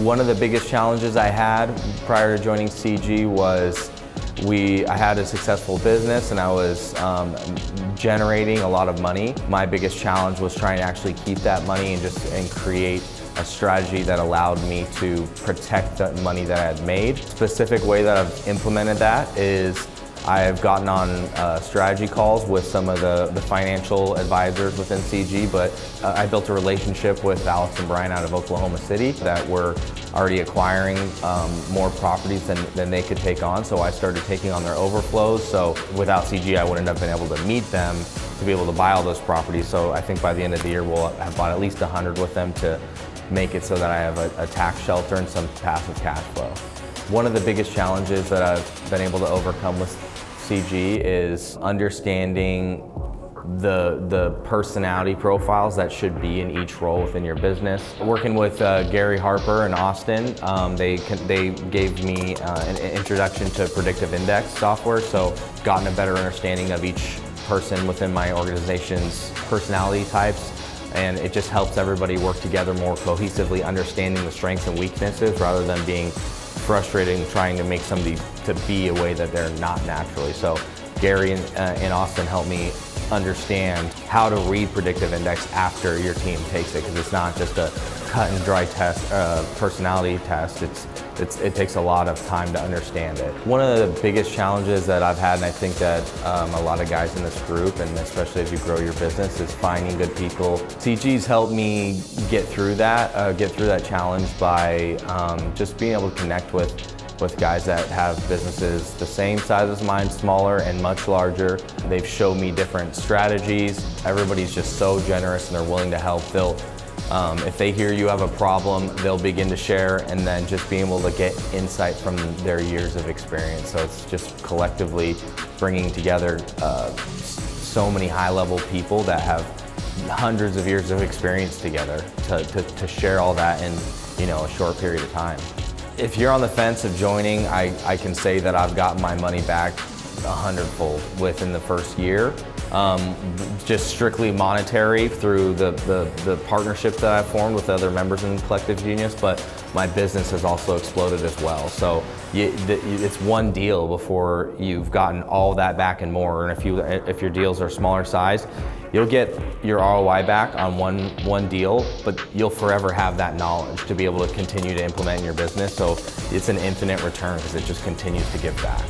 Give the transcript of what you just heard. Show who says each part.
Speaker 1: One of the biggest challenges I had prior to joining CG was I had a successful business and I was generating a lot of money. My biggest challenge was trying to actually keep that money and create a strategy that allowed me to protect the money that I had made. Specific way that I've implemented that is I've gotten on strategy calls with some of the financial advisors within CG, but I built a relationship with Alex and Brian out of Oklahoma City that were already acquiring more properties than they could take on, so I started taking on their overflows. So without CG, I wouldn't have been able to meet them to be able to buy all those properties. So I think by the end of the year, we'll have bought at least 100 with them to make it so that I have a tax shelter and some passive cash flow. One of the biggest challenges that I've been able to overcome with CG is understanding the personality profiles that should be in each role within your business. Working with Gary Harper and Austin, they gave me an introduction to predictive index software, so gotten a better understanding of each person within my organization's personality types, and it just helps everybody work together more cohesively, understanding the strengths and weaknesses rather than being frustrated and trying to make somebody to be a way that they're not naturally. So Gary and Austin helped me understand how to read predictive index after your team takes it, because it's not just a cut and dry test, personality test. It takes a lot of time to understand it. One of the biggest challenges that I've had, and I think that a lot of guys in this group, and especially as you grow your business, is finding good people. CG's helped me get through that challenge by just being able to connect with guys that have businesses the same size as mine, smaller and much larger. They've shown me different strategies. Everybody's just so generous and they're willing to help. If they hear you have a problem, they'll begin to share, and then just being able to get insight from their years of experience. So it's just collectively bringing together so many high-level people that have hundreds of years of experience together to share all that in a short period of time. If you're on the fence of joining, I can say that I've gotten my money back 100-fold within the first year. Just strictly monetary through the partnership that I've formed with other members in Collective Genius, but my business has also exploded as well. So it's one deal before you've gotten all that back and more. And if your deals are smaller size, you'll get your ROI back on one deal, but you'll forever have that knowledge to be able to continue to implement in your business. So it's an infinite return because it just continues to give back.